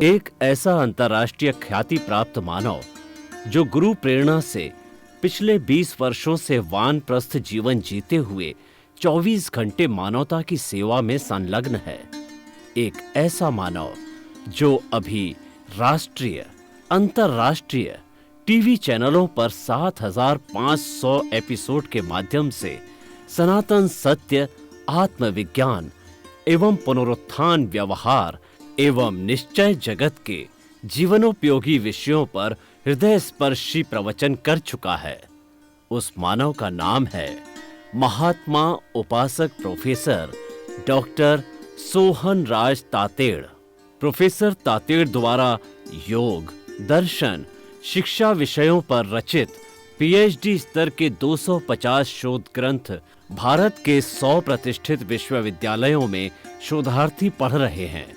एक ऐसा अंतर्राष्ट्रीय ख्याति प्राप्त मानव जो गुरु प्रेरणा से पिछले 20 वर्षों से वानप्रस्थ जीवन जीते हुए 24 घंटे मानवता की सेवा में संलग्न है। एक ऐसा मानव जो अभी राष्ट्रीय, अंतर्राष्ट्रीय टीवी चैनलों पर 7,500 एपिसोड के माध्यम से सनातन सत्य, आत्मविज्ञान एवं पुनरुत्थान, व्यवहार एवं निश्चय जगत के जीवनोपयोगी विषयों पर हृदय स्पर्शी प्रवचन कर चुका है। उस मानव का नाम है महात्मा उपासक प्रोफेसर डॉक्टर सोहन राज तातेड़। प्रोफेसर तातेड़ द्वारा योग, दर्शन, शिक्षा विषयों पर रचित पीएचडी स्तर के 250 शोध ग्रंथ भारत के 100 प्रतिष्ठित विश्वविद्यालयों में शोधार्थी पढ़ रहे हैं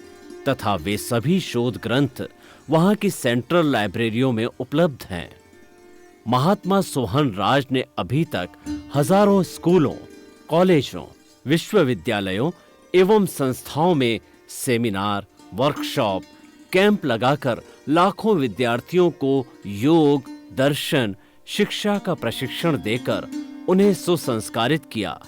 तथा वे सभी शोध ग्रंथ वहां की सेंट्रल लाइब्रेरियों में उपलब्ध हैं। महात्मा सोहन राज ने अभी तक हजारों स्कूलों, कॉलेजों, विश्वविद्यालयों एवं संस्थाओं में सेमिनार, वर्कशॉप, कैंप लगाकर लाखों विद्यार्थियों को योग, दर्शन, शिक्षा का प्रशिक्षण देकर उन्हें सुसंस्कारित किया।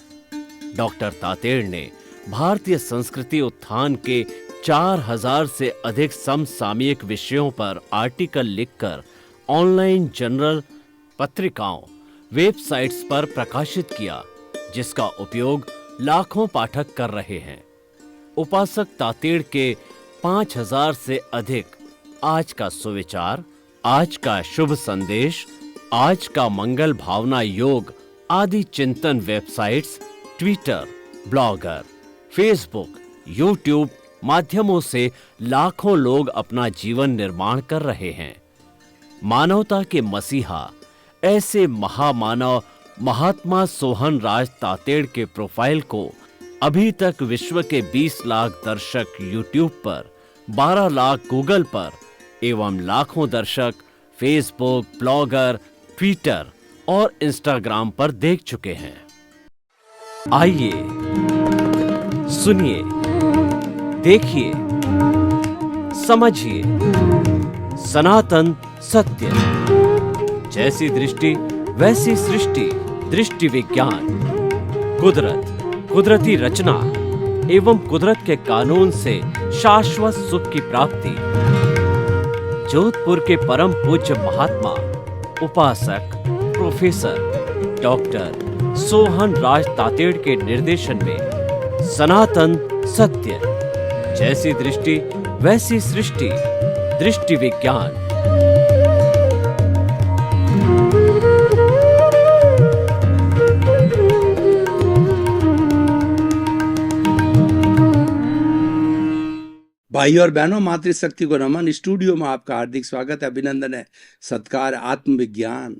डॉक्टर तातेड़ ने भारतीय संस्कृति उत्थान के 4,000 से अधिक समसामयिक विषयों पर आर्टिकल लिखकर ऑनलाइन जर्नल, पत्रिकाओं, वेबसाइट्स पर प्रकाशित किया, जिसका उपयोग लाखों पाठक कर रहे हैं। उपासक तातेड़ के 5,000 से अधिक आज का सुविचार, आज का शुभ संदेश, आज का मंगल भावना योग आदि चिंतन websites, Twitter, blogger, Facebook, YouTube माध्यमों से लाखों लोग अपना जीवन निर्माण कर रहे हैं। मानवता के मसीहा ऐसे महामानव महात्मा सोहन राज तातेड़ के प्रोफाइल को अभी तक विश्व के 20 लाख दर्शक यूट्यूब पर, 12 लाख गूगल पर एवं लाखों दर्शक फेसबुक, ब्लॉगर, ट्विटर और इंस्टाग्राम पर देख चुके हैं। आइए सुनिए, देखिए, समझिए सनातन सत्य। जैसी दृष्टि वैसी सृष्टि, दृष्टि विज्ञान, कुदरत, कुदरती रचना एवं कुदरत के कानून से शाश्वत सुख की प्राप्ति। जोधपुर के परम पूज्य महात्मा उपासक प्रोफेसर डॉक्टर सोहन राज तातेड़ के निर्देशन में सनातन सत्य, जैसी दृष्टि वैसी सृष्टि, दृष्टि विज्ञान। भाई और बहनों, मातृशक्ति को नमन। स्टूडियो में आपका हार्दिक स्वागत है, अभिनंदन है, सत्कार। आत्मविज्ञान,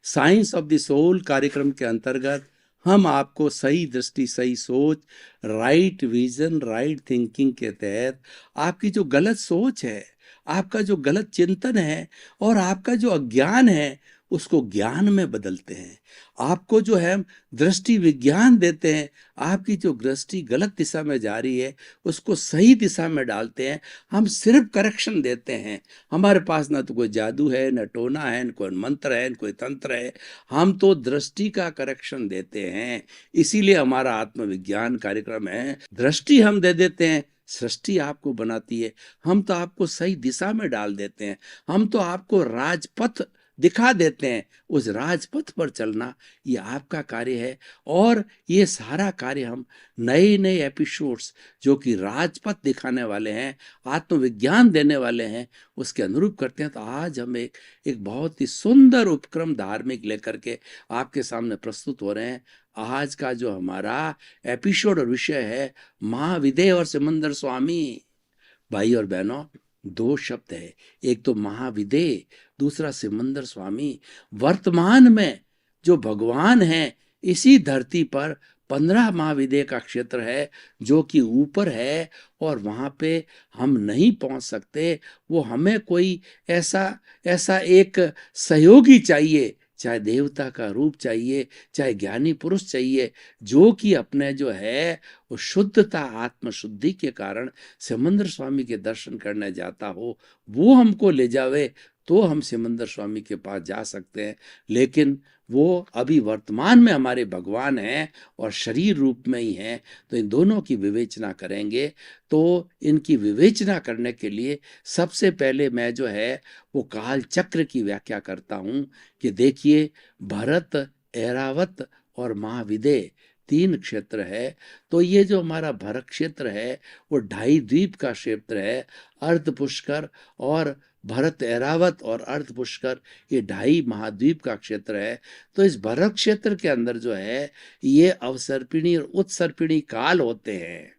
साइंस ऑफ द सोल कार्यक्रम के अंतर्गत हम आपको सही दृष्टि, सही सोच, राइट विजन, राइट थिंकिंग के तहत आपकी जो गलत सोच है, आपका जो गलत चिंतन है और आपका जो अज्ञान है, उसको ज्ञान में बदलते हैं। आपको जो है दृष्टि विज्ञान देते हैं। आपकी जो दृष्टि गलत दिशा में जा रही है, उसको सही दिशा में डालते हैं। हम सिर्फ करेक्शन देते हैं। हमारे पास ना तो कोई जादू है, न टोना है, न कोई मंत्र है, न कोई तंत्र है। हम तो दृष्टि का करेक्शन देते हैं। इसीलिए हमारा आत्मविज्ञान कार्यक्रम है। दृष्टि हम दे देते हैं, सृष्टि आपको बनाती है। हम तो आपको सही दिशा में डाल देते हैं। हम तो आपको राजपथ दिखा देते हैं। उस राजपथ पर चलना ये आपका कार्य है। और ये सारा कार्य हम नए नए एपिसोड्स जो कि राजपथ दिखाने वाले हैं, आत्मविज्ञान देने वाले हैं, उसके अनुरूप करते हैं। तो आज हम एक बहुत ही सुंदर उपक्रम धार्मिक लेकर के आपके सामने प्रस्तुत हो रहे हैं। आज का जो हमारा एपिसोड और विषय है महाविदेह और सिमंदर स्वामी। भाई और बहनों, 2 शब्द है, एक तो महाविदेह, दूसरा सिमंदर स्वामी। वर्तमान में जो भगवान हैं, इसी धरती पर 15 महाविदेह का क्षेत्र है जो कि ऊपर है और वहां पे हम नहीं पहुंच सकते। वो हमें कोई ऐसा एक सहयोगी चाहिए चाहे देवता का रूप चाहिए, चाहे ज्ञानी पुरुष चाहिए, जो कि अपने जो है वो शुद्धता आत्मशुद्धि के कारण सिमंदर स्वामी के दर्शन करने जाता हो, वो हमको ले जावे, तो हम सिमंदर स्वामी के पास जा सकते हैं। लेकिन वो अभी वर्तमान में हमारे भगवान हैं और शरीर रूप में ही हैं, तो इन दोनों की विवेचना करेंगे। तो इनकी विवेचना करने के लिए सबसे पहले मैं जो है वो काल चक्र की व्याख्या करता हूँ कि देखिए, भरत, ऐरावत और महाविदेह 3 क्षेत्र है। तो ये जो हमारा भरत क्षेत्र है वो 2.5 द्वीप का क्षेत्र है। अर्ध पुष्कर और भरत, ऐरावत और अर्ध पुष्कर, ये 2.5 महाद्वीप का क्षेत्र है। तो इस भरत क्षेत्र के अंदर जो है ये अवसर्पिणी और उत्सर्पिणी काल होते हैं,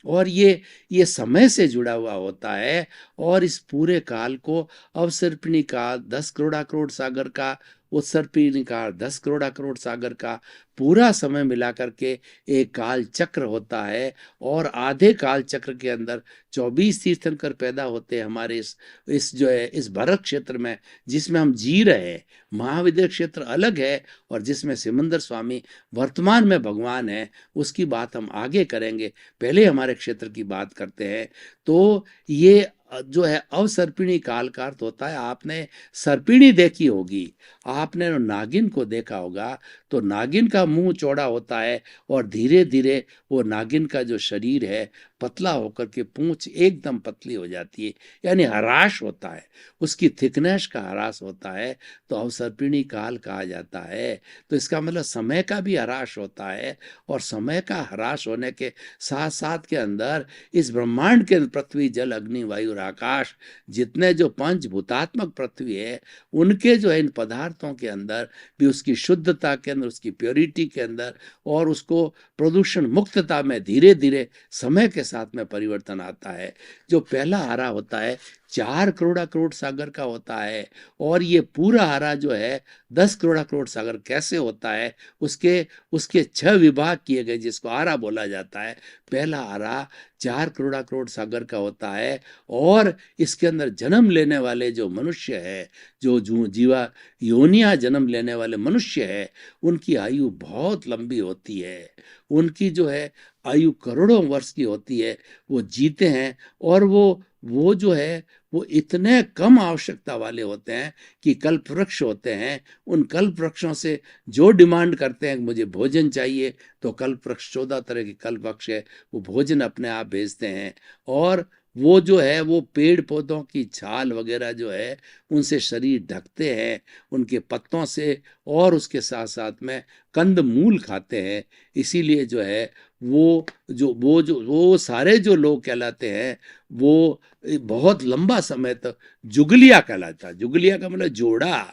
और ये समय से जुड़ा हुआ होता है। और इस पूरे काल को अवसर्पिणी काल 10 करोड़ करोड़ सागर का, उत्सर्पिणी काल 10 करोड़ करोड़ सागर का, पूरा समय मिला करके एक काल चक्र होता है। और आधे काल चक्र के अंदर 24 तीर्थंकर पैदा होते हैं हमारे इस जो है इस भरत क्षेत्र में, जिसमें हम जी रहे हैं। महाविद्या क्षेत्र अलग है, और जिसमें सिमंदर स्वामी वर्तमान में भगवान है, उसकी बात हम आगे करेंगे। पहले हमारे क्षेत्र की बात करते हैं। तो ये जो है अवसर्पिणी काल का अर्थ होता है, आपने सर्पिणी देखी होगी, आपने नागिन को देखा होगा, तो नागिन का मुंह चौड़ा होता है और धीरे धीरे वो नागिन का जो शरीर है पतला होकर के पूंछ एकदम पतली हो जाती है, यानी ह्रास होता है, उसकी थिकनेस का ह्रास होता है, तो अवसर्पिणी काल कहा जाता है। तो इसका मतलब समय का भी ह्रास होता है, और समय का ह्रास होने के साथ साथ के अंदर इस ब्रह्मांड के पृथ्वी, जल, अग्नि, वायु और आकाश, जितने जो पंचभूतात्मक पृथ्वी है, उनके जो है इन पदार्थों के अंदर भी उसकी शुद्धता के अंदर, उसकी प्योरिटी के अंदर, और उसको प्रदूषण मुक्तता में धीरे धीरे समय के साथ में परिवर्तन आता है। जो पहला आरा होता है 4 करोड़ करोड़ सागर का होता है, और ये पूरा आरा जो है 10 करोड़ करोड़ सागर कैसे होता है, उसके उसके 6 विभाग किए गए, जिसको आरा बोला जाता है। पहला आरा 4 करोड़ करोड़ सागर का होता है, और इसके अंदर जन्म लेने वाले जो मनुष्य है, जो जीवा योनिया जन्म लेने वाले मनुष्य है, उनकी आयु बहुत लंबी होती है। उनकी जो है आयु करोड़ों वर्ष की होती है, वो जीते हैं। और वो जो है वो इतने कम आवश्यकता वाले होते हैं कि कल्प वृक्ष होते हैं। उन कल्प वृक्षों से जो डिमांड करते हैं कि मुझे भोजन चाहिए, तो कल्प वृक्ष 14 तरह के कल्प वृक्ष है, वो भोजन अपने आप भेजते हैं। और वो जो है वो पेड़ पौधों की छाल वगैरह जो है उनसे शरीर ढकते हैं, उनके पत्तों से, और उसके साथ साथ में कंद मूल खाते हैं। इसीलिए जो है वो सारे जो लोग कहलाते हैं, वो बहुत लंबा समय तक जुगलिया कहलाता है। जुगलिया का मतलब जोड़ा,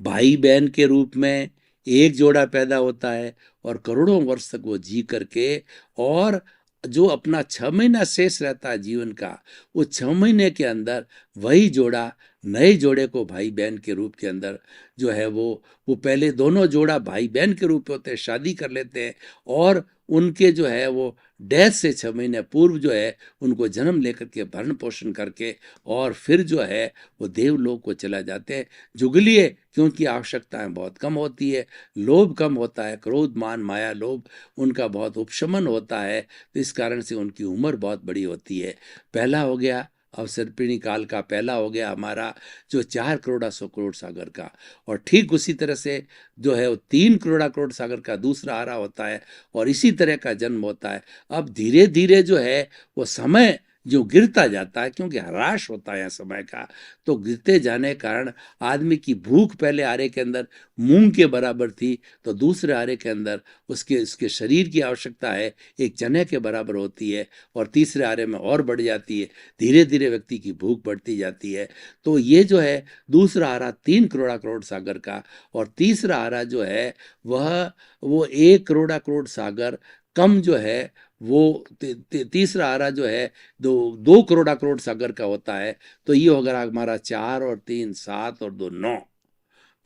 भाई बहन के रूप में एक जोड़ा पैदा होता है, और करोड़ों वर्ष तक वो जी करके, और जो अपना 6 महीना शेष रहता है जीवन का, वो 6 महीने के अंदर वही जोड़ा नए जोड़े को भाई बहन के रूप के अंदर जो है वो पहले दोनों जोड़ा भाई बहन के रूप होते हैं, शादी कर लेते हैं, और उनके जो है वो डेथ से 6 महीने पूर्व जो है उनको जन्म लेकर के भरण पोषण करके, और फिर जो है वो देवलोक को चला जाते हैं। जुगलिए क्योंकि आवश्यकताएं बहुत कम होती है, लोभ कम होता है, क्रोध मान माया लोभ उनका बहुत उपशमन होता है, तो इस कारण से उनकी उम्र बहुत बड़ी होती है। पहला हो गया अवसर्पिणी काल का, पहला हो गया हमारा जो 4 करोड़ 100 करोड़ सागर का। और ठीक उसी तरह से जो है वो 3 करोड़ करोड़ सागर का दूसरा आरा होता है, और इसी तरह का जन्म होता है। अब धीरे धीरे जो है वो समय जो गिरता जाता है, क्योंकि ह्रास होता है समय का, तो गिरते जाने के कारण आदमी की भूख पहले आरे के अंदर मूंग के बराबर थी, तो दूसरे आरे के अंदर उसके शरीर की आवश्यकता है एक चने के बराबर होती है, और तीसरे आरे में और बढ़ जाती है। धीरे धीरे व्यक्ति की भूख बढ़ती जाती है। तो ये जो है दूसरा आरा 3 करोड़ करोड़ सागर का, और तीसरा आरा जो है वो 1 करोड़ करोड़ सागर कम जो है, वो तीसरा आरा जो है 2 करोड़ करोड़ सागर का होता है। तो ये होगा हमारा 4 और 3 7 और 2 9।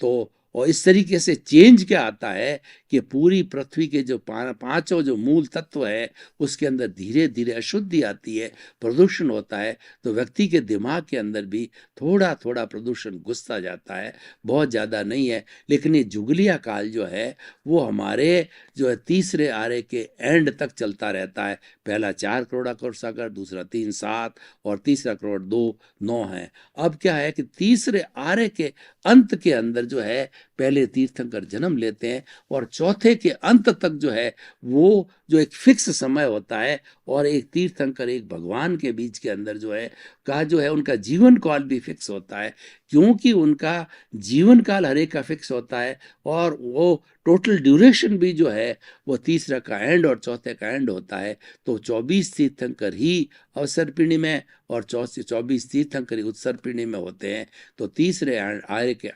तो और इस तरीके से चेंज क्या आता है कि पूरी पृथ्वी के जो पांचों जो मूल तत्व है उसके अंदर धीरे धीरे अशुद्धि आती है, प्रदूषण होता है। तो व्यक्ति के दिमाग के अंदर भी थोड़ा थोड़ा प्रदूषण घुसता जाता है, बहुत ज़्यादा नहीं है। लेकिन ये जुगलिया काल जो है वो हमारे जो है तीसरे आरे के एंड तक चलता रहता है। पहला 4 करोड़ करोड़ सागर, दूसरा 3 7 और तीसरा करोड़ 2 9 है। अब क्या है कि तीसरे आरे के अंत के अंदर जो है पहले तीर्थंकर जन्म लेते हैं और चौथे के अंत तक जो है वो जो एक फिक्स समय होता है और एक तीर्थंकर एक भगवान के बीच के अंदर जो है का जो है उनका जीवन काल भी फिक्स होता है, क्योंकि उनका जीवन काल हर एक का फिक्स होता है और वो टोटल ड्यूरेशन भी जो है वो तीसरा का एंड और चौथे का एंड होता है। तो 24 तीर्थंकर ही अवसर पीढ़ी में और 24 तीर्थंकर ही उत्सर पीढ़ी में होते हैं। तो तीसरे आर्य के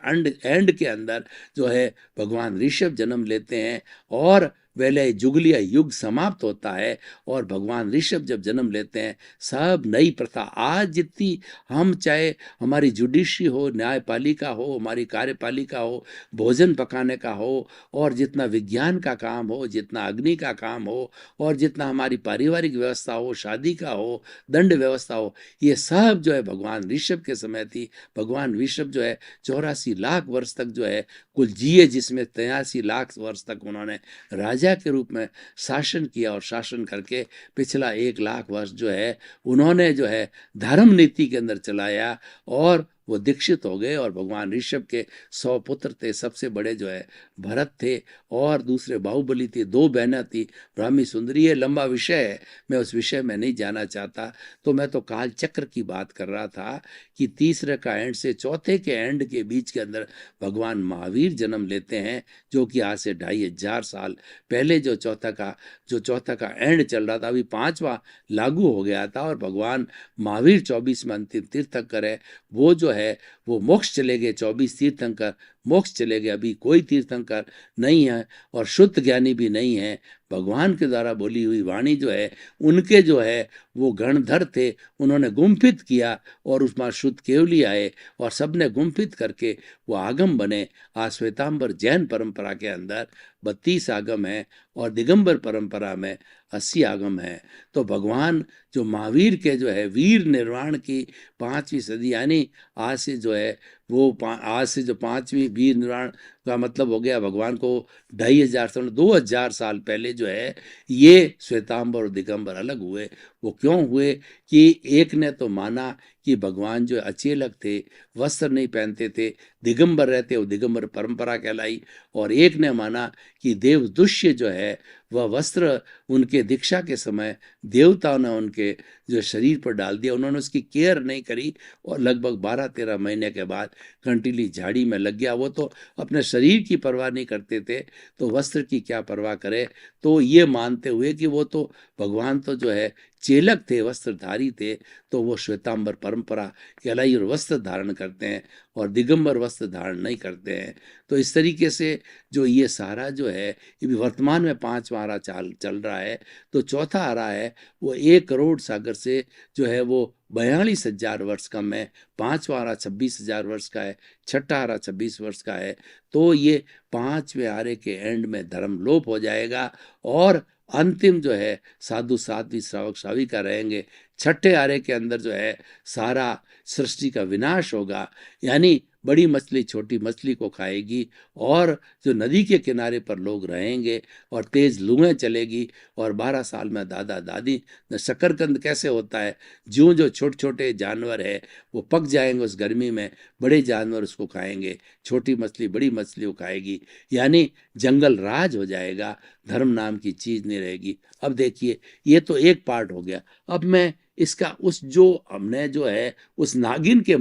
एंड के अंदर जो है भगवान ऋषभ जन्म लेते हैं और वैले जुगलिया युग समाप्त होता है और भगवान ऋषभ जब जन्म लेते हैं सब नई प्रथा आज जितनी हम चाहे हमारी जुडिशरी हो, न्यायपालिका हो, हमारी कार्यपालिका हो, भोजन पकाने का हो और जितना विज्ञान का काम हो, जितना अग्नि का काम हो और जितना हमारी पारिवारिक व्यवस्था हो, शादी का हो, दंड व्यवस्था हो, ये सब जो है भगवान ऋषभ के समय थी। भगवान ऋषभ जो है 84 लाख वर्ष तक जो है कुल जिए, जिसमें 83 लाख वर्ष तक उन्होंने राजा के रूप में शासन किया और शासन करके पिछला 1 लाख वर्ष जो है उन्होंने जो है धर्म नीति के अंदर चलाया और वो दीक्षित हो गए। और भगवान ऋषभ के 100 पुत्र थे, सबसे बड़े जो है भरत थे और दूसरे बाहुबली थे, 2 बहनें थी, ब्राह्मी सुंदरी। ये लंबा विषय है, मैं उस विषय में नहीं जाना चाहता। तो मैं तो काल चक्र की बात कर रहा था कि तीसरे का एंड से चौथे के एंड के बीच के अंदर भगवान महावीर जन्म लेते हैं, जो कि आज से 2500 साल पहले जो चौथा का एंड चल रहा था, अभी 5वां लागू हो गया था। और भगवान महावीर 24 में अंतिम तीर्थंकर है, वो जो है वो मोक्ष चले गए। 24 तीर्थंकर मोक्ष चले गए, अभी कोई तीर्थंकर नहीं है और शुद्ध ज्ञानी भी नहीं है। भगवान के द्वारा बोली हुई वाणी जो है उनके जो है वो गणधर थे, उन्होंने गुम्फित किया और उसमें शुद्ध केवली आए और सबने गुम्फित करके वो आगम बने। आज श्वेतांबर जैन परंपरा के अंदर 32 आगम है और दिगंबर परंपरा में 80 आगम है। तो भगवान जो महावीर के जो है वीर निर्वाण की 5वीं सदी, यानी आज से जो है वो आज से जो 5वीं वीर निर्वाण का मतलब हो गया भगवान को 2500 2000 साल पहले जो है ये श्वेतांबर और दिगंबर अलग हुए। वो क्यों हुए कि एक ने तो माना कि भगवान जो अचेलक थे, वस्त्र नहीं पहनते थे, दिगंबर रहते, वो दिगंबर परंपरा कहलाई। और एक ने माना कि देवदुष्य जो है वह वस्त्र उनके दीक्षा के समय देवताओं ने उनके जो शरीर पर डाल दिया, उन्होंने उसकी केयर नहीं करी और लगभग 12-13 महीने के बाद कंटीली झाड़ी में लग गया। वो तो अपने शरीर की परवाह नहीं करते थे, तो वस्त्र की क्या परवाह करे। तो ये मानते हुए कि वो तो भगवान तो जो है चेलक थे, वस्त्रधारी थे, तो वो श्वेतांबर परंपरा कहलाई और वस्त्र धारण करते हैं और दिगंबर वस्त्र धारण नहीं करते हैं। तो इस तरीके से जो ये सारा जो है ये भी वर्तमान में 5वां आरा चल रहा है। तो चौथा आरा है वो 1 करोड़ सागर से जो है वो 42,000 वर्ष कम है। 5वां आरा 26,000 वर्ष का है, छठा आरा 26 वर्ष का है। तो ये 5वें आरे के एंड में धर्म लोप हो जाएगा और अंतिम जो है साधु साध्वी श्रावक श्राविका रहेंगे। छठे आरे के अंदर जो है सारा सृष्टि का विनाश होगा, यानी बड़ी मछली छोटी मछली को खाएगी और जो नदी के किनारे पर लोग रहेंगे और तेज लुएं चलेगी। और 12 साल में दादा दादी शकरकंद कैसे होता है, जो जो छोटे छोटे जानवर है वो पक जाएंगे उस गर्मी में, बड़े जानवर उसको खाएंगे, छोटी मछली बड़ी मछली को खाएगी, यानी जंगल राज हो जाएगा, धर्म नाम की चीज नहीं रहेगी। अब देखिए ये तो एक पार्ट हो गया। अब मैं इसका उस जो हमने जो है उस नागिन के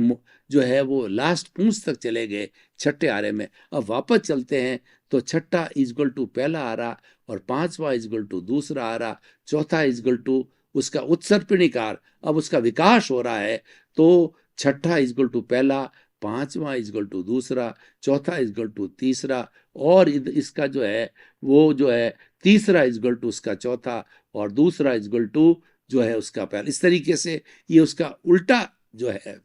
जो है वो लास्ट पूंछ तक चले गए छठे आरे में। अब वापस चलते हैं तो छठा इजगल टू पहला आरा और 5वां इजगल टू दूसरा आरा, चौथा इजगल टू उसका उत्सर्पिणिकार, अब उसका विकास हो रहा है। तो छठा इजगल टू पहला, 5वां इजगल टू दूसरा, चौथा इजगल टू तीसरा और इसका जो है वो जो है तीसरा इजगल टू उसका चौथा और दूसरा इजगल टू जो है उसका पहला। इस तरीके से ये उसका उल्टा जो है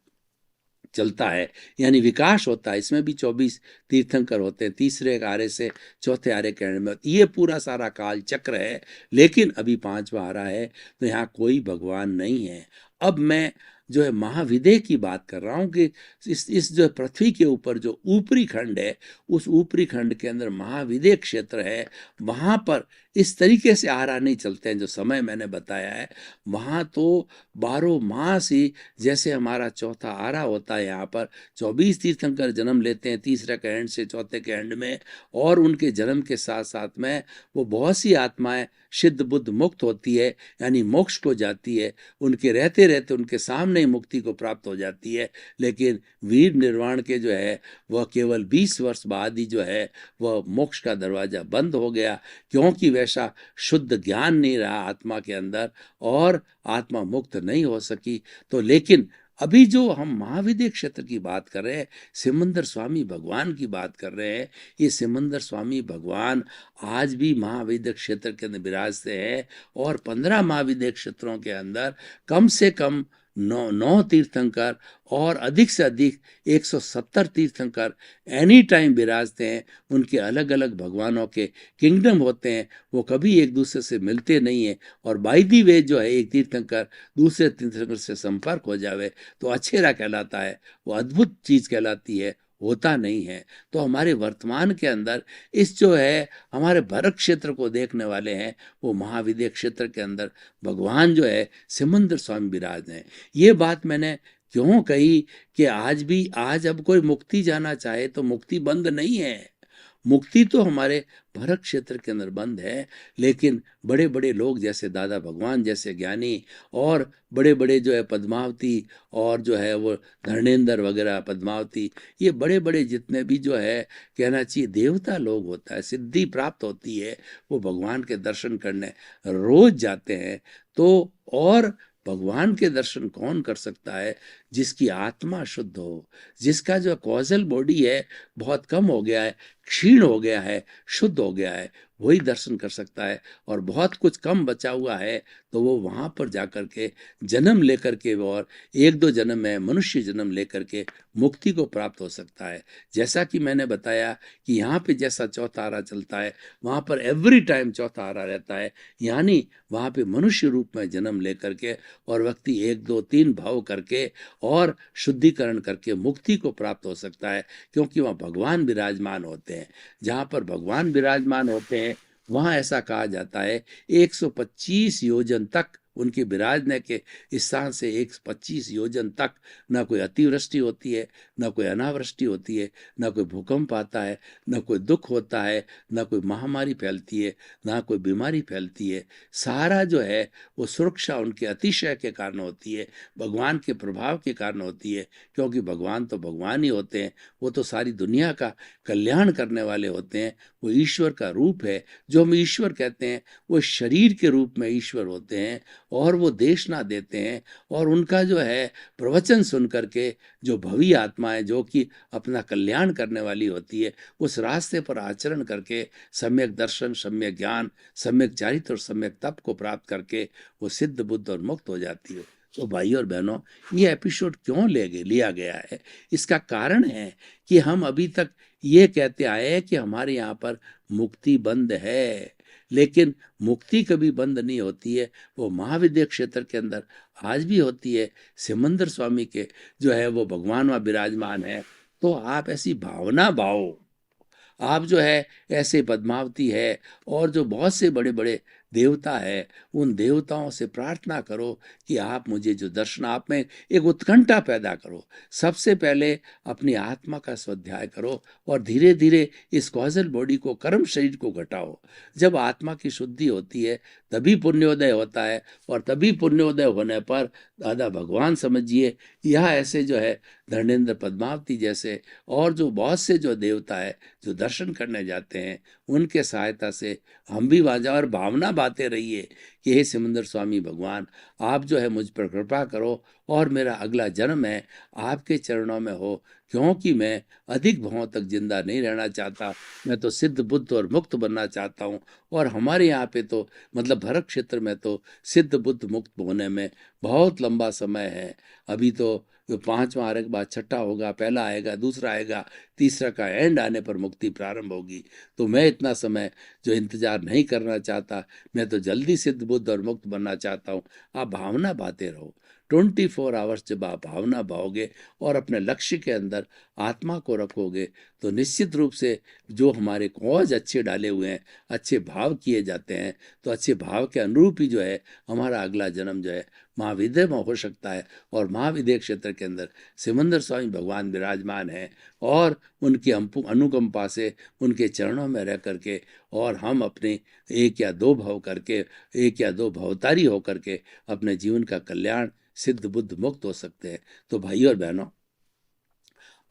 चलता है, यानी विकास होता है। इसमें भी 24 तीर्थंकर होते हैं, तीसरे आरे से चौथे आरे के एंड में। ये पूरा सारा काल चक्र है, लेकिन अभी 5वां आरा है, तो यहाँ कोई भगवान नहीं है। अब मैं जो है महाविदेह की बात कर रहा हूँ कि इस जो पृथ्वी के ऊपर जो ऊपरी खंड है, उस ऊपरी खंड के अंदर महाविदेह क्षेत्र है। वहाँ पर इस तरीके से आरा नहीं चलते हैं जो समय मैंने बताया है। वहाँ तो 12 मास ही, जैसे हमारा चौथा आरा होता है, यहाँ पर 24 तीर्थंकर जन्म लेते हैं, तीसरे के एंड से चौथे के एंड में। और उनके जन्म के साथ साथ में वो बहुत सी आत्माएं सिद्ध बुद्ध मुक्त होती है, यानी मोक्ष को जाती है। उनके रहते रहते उनके सामने ही मुक्ति को प्राप्त हो जाती है। लेकिन वीर निर्वाण के जो है वह केवल 20 वर्ष बाद ही जो है वह मोक्ष का दरवाजा बंद हो गया, क्योंकि वैसा शुद्ध ज्ञान नहीं रहा आत्मा के अंदर, और आत्मा मुक्त नहीं हो सकी। तो लेकिन अभी जो हम महाविदेह क्षेत्र की बात कर रहे हैं, सिमंदर स्वामी भगवान की बात कर रहे हैं, ये सिमंदर स्वामी भगवान आज भी महाविदेह क्षेत्र के अंदर विराजते हैं। और 15 महाविदेह क्षेत्रों के अंदर कम से कम 9 तीर्थंकर और अधिक से अधिक 170 तीर्थंकर एनी टाइम विराजते हैं। उनके अलग अलग भगवानों के किंगडम होते हैं, वो कभी एक दूसरे से मिलते नहीं हैं। और बाय दी वे जो है एक तीर्थंकर दूसरे तीर्थंकर से संपर्क हो जावे तो अछेरा कहलाता है, वो अद्भुत चीज कहलाती है, होता नहीं है। तो हमारे वर्तमान के अंदर इस जो है हमारे भरत क्षेत्र को देखने वाले हैं, वो महाविदेह क्षेत्र के अंदर भगवान जो है सिमंदर स्वामी विराज हैं। ये बात मैंने क्यों कही कि आज अब कोई मुक्ति जाना चाहे तो मुक्ति बंद नहीं है। मुक्ति तो हमारे भरत क्षेत्र के अंदर बंद है, लेकिन बड़े बड़े लोग जैसे दादा भगवान जैसे ज्ञानी, और बड़े बड़े जो है पद्मावती, और जो है वो धर्मेंद्र वगैरह, पद्मावती, ये बड़े बड़े जितने भी जो है कहना चाहिए देवता लोग होता है, सिद्धि प्राप्त होती है, वो भगवान के दर्शन करने रोज जाते हैं। तो और भगवान के दर्शन कौन कर सकता है? जिसकी आत्मा शुद्ध हो, जिसका जो कॉजल बॉडी है बहुत कम हो गया है, क्षीण हो गया है, शुद्ध हो गया है, वही दर्शन कर सकता है। और बहुत कुछ कम बचा हुआ है तो वो वहाँ पर जाकर के जन्म लेकर के, और 1-2 जन्म में मनुष्य जन्म लेकर के मुक्ति को प्राप्त हो सकता है। जैसा कि मैंने बताया कि यहाँ पे जैसा चौथा आरा चलता है, वहाँ पर एवरी टाइम चौथा आरा रहता है, यानी वहाँ पे मनुष्य रूप में जन्म लेकर के और व्यक्ति 1-2-3 भाव करके और शुद्धिकरण करके मुक्ति को प्राप्त हो सकता है, क्योंकि वहाँ भगवान विराजमान होते हैं। जहाँ पर भगवान विराजमान होते हैं वहाँ ऐसा कहा जाता है 125 योजन तक उनके विराजने के स्थान से 125 योजन तक ना कोई अतिवृष्टि होती है, ना कोई अनावृष्टि होती है, ना कोई भूकंप आता है, ना कोई दुख होता है, ना कोई महामारी फैलती है, ना कोई बीमारी फैलती है। सारा जो है वो सुरक्षा उनके अतिशय के कारण होती है, भगवान के प्रभाव के कारण होती है, क्योंकि भगवान तो भगवान ही होते हैं, वो तो सारी दुनिया का कल्याण करने वाले होते हैं। वो ईश्वर का रूप है। जो हम ईश्वर कहते हैं वो शरीर के रूप में ईश्वर होते हैं, और वो देशना देते हैं। और उनका जो है प्रवचन सुन करके जो भवी आत्माएं जो कि अपना कल्याण करने वाली होती है, उस रास्ते पर आचरण करके सम्यक दर्शन, सम्यक ज्ञान, सम्यक चारित्र और सम्यक तप को प्राप्त करके वो सिद्ध बुद्ध और मुक्त हो जाती है। तो भाई और बहनों, ये एपिसोड क्यों लिया गया है? इसका कारण है कि हम अभी तक ये कहते आए हैं कि हमारे यहाँ पर मुक्ति बंद है, लेकिन मुक्ति कभी बंद नहीं होती है। वो महाविदेह क्षेत्र के अंदर आज भी होती है। सिमंदर स्वामी के जो है वो भगवान वहाँ विराजमान है। तो आप ऐसी भावना भाओ, आप जो है ऐसे पद्मावती है और जो बहुत से बड़े बड़े देवता है, उन देवताओं से प्रार्थना करो कि आप मुझे जो दर्शन, आप में एक उत्कंठा पैदा करो। सबसे पहले अपनी आत्मा का स्वाध्याय करो और धीरे धीरे इस कॉजल बॉडी को, कर्म शरीर को घटाओ। जब आत्मा की शुद्धि होती है तभी पुण्योदय होता है, और तभी पुण्योदय होने पर दादा भगवान समझिए, यह ऐसे जो है धर्मेंद्र, पद्मावती जैसे और जो बहुत से जो देवता है जो दर्शन करने जाते हैं, उनके सहायता से हम भी वहाँ जाओ और भावना बातें रहिए कि हे सिमंदर स्वामी भगवान, आप जो है मुझ पर कृपा करो और मेरा अगला जन्म है आपके चरणों में हो, क्योंकि मैं अधिक भावों तक जिंदा नहीं रहना चाहता। मैं तो सिद्ध बुद्ध और मुक्त बनना चाहता हूँ। और हमारे यहाँ पे तो मतलब भरत क्षेत्र में तो सिद्ध बुद्ध मुक्त होने में बहुत लंबा समय है। अभी तो वो 5वां आने के बाद 6ठा होगा, पहला आएगा, दूसरा आएगा, तीसरा का एंड आने पर मुक्ति प्रारंभ होगी। तो मैं इतना समय जो इंतजार नहीं करना चाहता, मैं तो जल्दी सिद्ध बुद्ध और मुक्त बनना चाहता हूँ। आप भावना बाते रहो। 24 आवर्स जब आप भावना भाओगे और अपने लक्ष्य के अंदर आत्मा को रखोगे, तो निश्चित रूप से जो हमारे कॉज अच्छे डाले हुए हैं, अच्छे भाव किए जाते हैं, तो अच्छे भाव के अनुरूप ही जो है हमारा अगला जन्म जो है महाविद्या में हो सकता है। और महाविद्या क्षेत्र के अंदर सिमंदर स्वामी भगवान विराजमान हैं, और उनकी अनुकंपा से उनके चरणों में रह करके और हम अपने एक या दो भाव करके, एक या दो भवतारी होकर के अपने जीवन का कल्याण सिद्ध बुद्ध मुक्त हो सकते हैं। तो भाइयों और बहनों,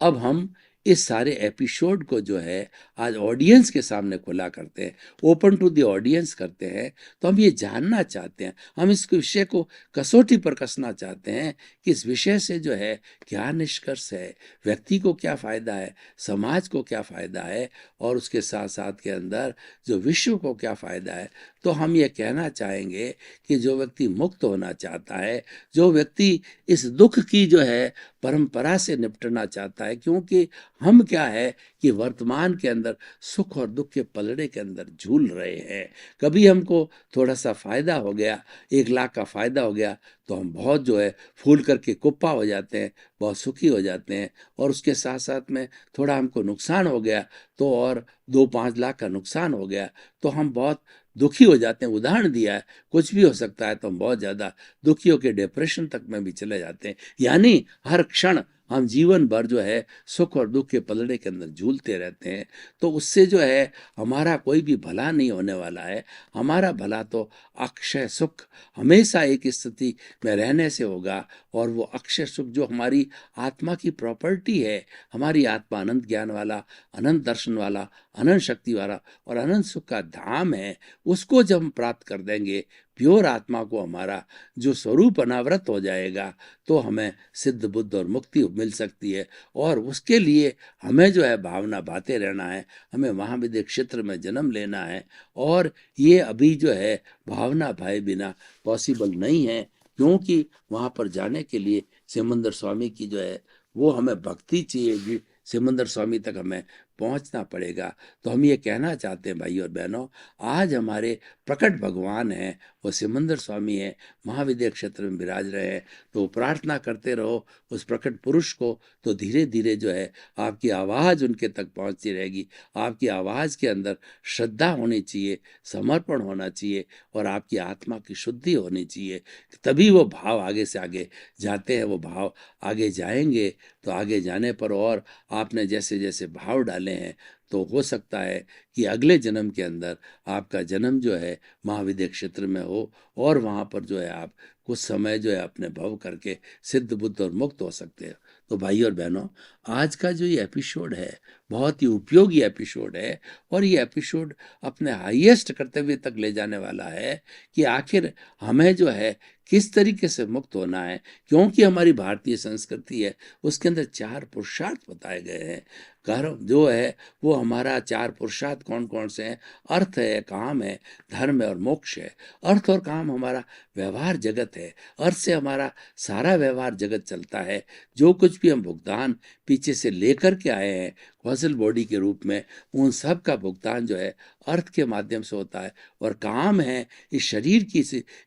अब हम इस सारे एपिसोड को जो है आज ऑडियंस के सामने खुला करते हैं, ओपन टू द ऑडियंस करते हैं। तो हम ये जानना चाहते हैं, हम इस विषय को कसौटी पर कसना चाहते हैं कि इस विषय से जो है क्या निष्कर्ष है, व्यक्ति को क्या फायदा है, समाज को क्या फायदा है, और उसके साथ साथ के अंदर जो विश्व को क्या फायदा है। तो हम ये कहना चाहेंगे कि जो व्यक्ति मुक्त होना चाहता है, जो व्यक्ति इस दुख की जो है परंपरा से निपटना चाहता है, क्योंकि हम क्या है कि वर्तमान के अंदर सुख और दुख के पलड़े के अंदर झूल रहे हैं। कभी हमको थोड़ा सा फायदा हो गया, 1 लाख का फायदा हो गया, तो हम बहुत जो है फूल करके कुप्पा हो जाते हैं, बहुत सुखी हो जाते हैं। और उसके साथ साथ में थोड़ा हमको नुकसान हो गया, तो और 2-5 लाख का नुकसान हो गया, तो हम बहुत दुखी हो जाते हैं। उदाहरण दिया है, कुछ भी हो सकता है, तो हम बहुत ज़्यादा दुखी होकर डिप्रेशन तक में भी चले जाते हैं। यानी हर क्षण हम जीवन भर जो है सुख और दुख के पलड़े के अंदर झूलते रहते हैं। तो उससे जो है हमारा कोई भी भला नहीं होने वाला है। हमारा भला तो अक्षय सुख हमेशा एक स्थिति में रहने से होगा, और वो अक्षय सुख जो हमारी आत्मा की प्रॉपर्टी है, हमारी आत्मा अनंत ज्ञान वाला, अनंत दर्शन वाला, अनंत शक्ति वाला और अनंत सुख का धाम है, उसको जब हम प्राप्त कर देंगे, प्योर आत्मा को हमारा जो स्वरूप अनावृत हो जाएगा, तो हमें सिद्ध बुद्ध और मुक्ति मिल सकती है। और उसके लिए हमें जो है भावना भाते रहना है, हमें महाविद्या क्षेत्र में जन्म लेना है। और ये अभी जो है भावना भाए बिना पॉसिबल नहीं है, क्योंकि वहाँ पर जाने के लिए सिमंदर स्वामी की जो है वो हमें भक्ति चाहिए, सिमंदर स्वामी तक हमें पहुंचना पड़ेगा। तो हम ये कहना चाहते हैं भाई और बहनों, आज हमारे प्रकट भगवान हैं, वो सिमंदर स्वामी हैं, महाविद्या क्षेत्र में विराज रहे हैं। तो प्रार्थना करते रहो उस प्रकट पुरुष को, तो धीरे धीरे जो है आपकी आवाज़ उनके तक पहुंचती रहेगी। आपकी आवाज़ के अंदर श्रद्धा होनी चाहिए, समर्पण होना चाहिए, और आपकी आत्मा की शुद्धि होनी चाहिए। तभी वो भाव आगे से आगे जाते हैं, वो भाव आगे जाएंगे। तो आगे जाने पर और आपने जैसे जैसे भाव डाले हैं, तो हो सकता है कि अगले जन्म के अंदर आपका जन्म जो है महाविद्या क्षेत्र में हो, और वहाँ पर जो है आप कुछ समय जो है अपने भव करके सिद्ध बुद्ध और मुक्त हो सकते हैं। तो भाई और बहनों, आज का जो ये एपिसोड है बहुत ही उपयोगी एपिसोड है, और ये एपिसोड अपने हाईएस्ट कर्तव्य तक ले जाने वाला है कि आखिर हमें जो है किस तरीके से मुक्त होना है। क्योंकि हमारी भारतीय संस्कृति है, उसके अंदर 4 पुरुषार्थ बताए गए हैं। कर्म जो है वो हमारा 4 पुरुषार्थ कौन कौन से हैं? अर्थ है, काम है, धर्म है और मोक्ष है। अर्थ और काम हमारा व्यवहार जगत है, अर्थ से हमारा सारा व्यवहार जगत चलता है। जो कुछ भी हम भुगतान पीछे से लेकर के आए हैं कौशल बॉडी के रूप में, उन सब का भुगतान जो है अर्थ के माध्यम से होता है। और काम है इस शरीर की,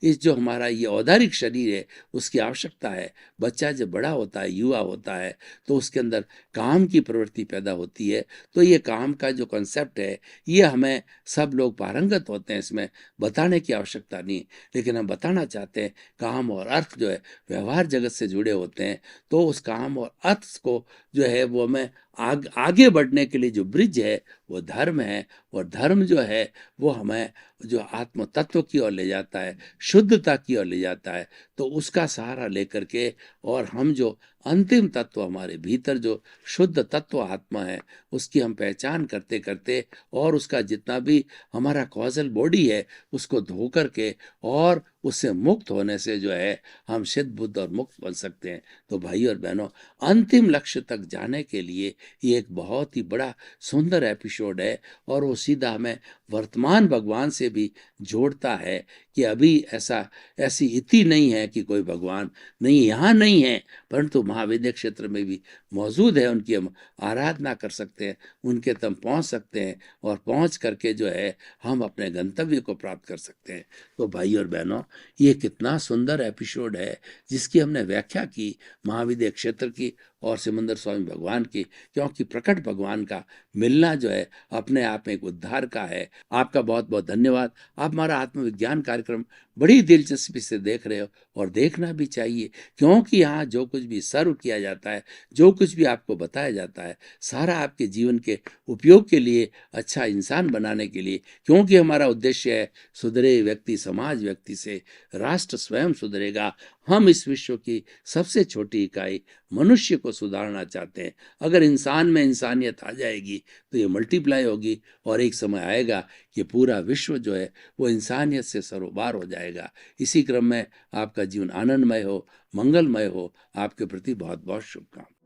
इस जो हमारा ये औदारिक शरीर है उसकी आवश्यकता है। बच्चा जब बड़ा होता है, युवा होता है, तो उसके अंदर काम की प्रवृत्ति पैदा होती है। तो ये काम का जो कंसेप्ट है, ये हमें सब लोग पारंगत होते हैं, इसमें बताने की आवश्यकता नहीं। लेकिन हम बताना चाहते हैं काम और अर्थ जो है व्यवहार जगत से जुड़े होते हैं। तो उस काम और अर्थ को जो है वो हमें आगे बढ़ने के लिए जो ब्रिज है वो धर्म है। और धर्म जो है वो हमें जो आत्म तत्व की ओर ले जाता है, शुद्धता की ओर ले जाता है। तो उसका सहारा लेकर के, और हम जो अंतिम तत्व हमारे भीतर जो शुद्ध तत्व आत्मा है उसकी हम पहचान करते करते, और उसका जितना भी हमारा कॉजल बॉडी है उसको धो करके, और उससे मुक्त होने से जो है हम सिद्ध बुद्ध और मुक्त बन सकते हैं। तो भाई और बहनों, अंतिम लक्ष्य तक जाने के लिए ये एक बहुत ही बड़ा सुंदर एपिसोड एपिसोड है और वो सीधा हमें वर्तमान भगवान से भी जोड़ता है कि अभी ऐसी इति नहीं है कि कोई भगवान नहीं, यहाँ नहीं है, परंतु महाविद्या क्षेत्र में भी मौजूद है। उनकी हम आराधना कर सकते हैं, उनके तक पहुँच सकते हैं और पहुँच करके जो है हम अपने गंतव्य को प्राप्त कर सकते हैं। तो भाई और बहनों, ये कितना सुंदर एपिसोड है जिसकी हमने व्याख्या की महाविद्या क्षेत्र की और सिमंदर स्वामी भगवान की, क्योंकि प्रकट भगवान का मिलना जो है अपने आप में एक उद्धार का है। आपका बहुत बहुत धन्यवाद। आप हमारा आत्मविज्ञान कार्यक्रम बड़ी दिलचस्पी से देख रहे हो और देखना भी चाहिए, क्योंकि यहाँ जो कुछ भी सर्व किया जाता है, जो कुछ भी आपको बताया जाता है, सारा आपके जीवन के उपयोग के लिए, अच्छा इंसान बनाने के लिए, क्योंकि हमारा उद्देश्य है सुधरे व्यक्ति समाज व्यक्ति से राष्ट्र स्वयं सुधरेगा। हम इस विश्व की सबसे छोटी इकाई मनुष्य को सुधारना चाहते हैं। अगर इंसान में इंसानियत आ जाएगी तो ये मल्टीप्लाई होगी और एक समय आएगा कि पूरा विश्व जो है वो इंसानियत से सरोबार हो जाएगा। इसी क्रम में आपका जीवन आनंदमय हो, मंगलमय हो। आपके प्रति बहुत बहुत शुभकामनाएं।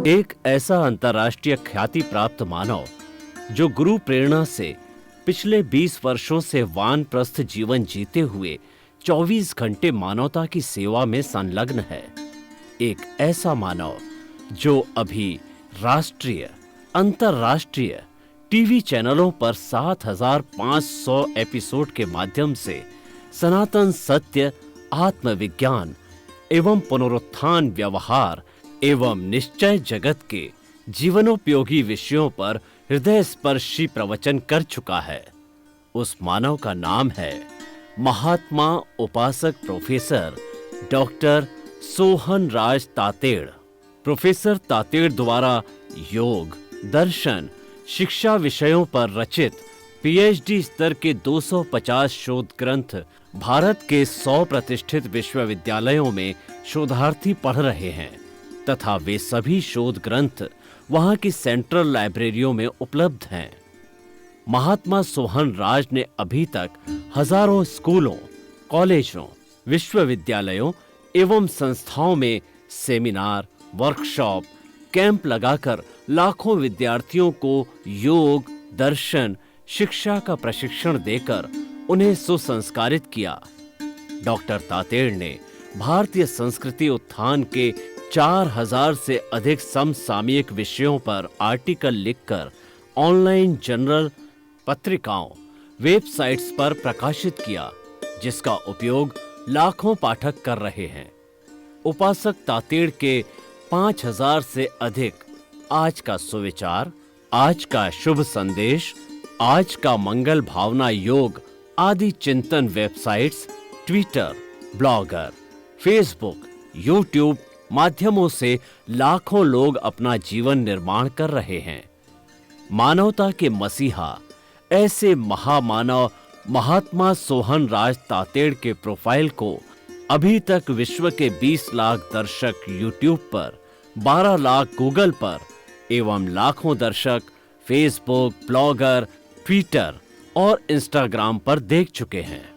एक ऐसा अंतर्राष्ट्रीय ख्याति प्राप्त मानव जो गुरु प्रेरणा से पिछले 20 वर्षों से वानप्रस्थ जीवन जीते हुए 24 घंटे मानवता की सेवा में संलग्न है। एक ऐसा मानव जो अभी राष्ट्रीय, अंतर्राष्ट्रीय टीवी चैनलों पर 7,500 एपिसोड के माध्यम से सनातन सत्य, आत्मविज्ञान एवं पुनरुत्थान व्यवहार एवं निश्चय जगत के जीवनोपयोगी विषयों पर हृदय स्पर्शी प्रवचन कर चुका है। उस मानव का नाम है महात्मा उपासक प्रोफेसर डॉक्टर सोहन राज तातेड़। प्रोफेसर तातेड़ द्वारा योग, दर्शन, शिक्षा विषयों पर रचित पीएचडी स्तर के 250 शोध ग्रंथ भारत के 100 प्रतिष्ठित विश्वविद्यालयों में शोधार्थी पढ़ रहे हैं तथा वे सभी शोध ग्रंथ वहां की सेंट्रल लाइब्रेरियों में उपलब्ध हैं। महात्मा सोहन राज ने अभी तक हजारों स्कूलों, कॉलेजों, विश्वविद्यालयों एवं संस्थाओं में सेमिनार, वर्कशॉप, कैंप लगाकर लाखों विद्यार्थियों को योग, दर्शन, शिक्षा का प्रशिक्षण देकर उन्हें सुसंस्कारित किया। डॉक्टर तातेड़ ने भारतीय संस्कृति उत्थान के 4000 से अधिक समसामयिक विषयों पर आर्टिकल लिखकर ऑनलाइन जर्नल, पत्रिकाओं, वेबसाइट्स पर प्रकाशित किया, जिसका उपयोग लाखों पाठक कर रहे हैं। उपासक तातेड़ के 5000 से अधिक आज का सुविचार, आज का शुभ संदेश, आज का मंगल भावना योग आदि चिंतन websites, Twitter, blogger, Facebook, YouTube माध्यमों से लाखों लोग अपना जीवन निर्माण कर रहे हैं। मानवता के मसीहा ऐसे महामानव महात्मा सोहन राज तातेड़ के प्रोफाइल को अभी तक विश्व के 20 लाख दर्शक यूट्यूब पर, 12 लाख गूगल पर एवं लाखों दर्शक फेसबुक, ब्लॉगर, ट्विटर और इंस्टाग्राम पर देख चुके हैं।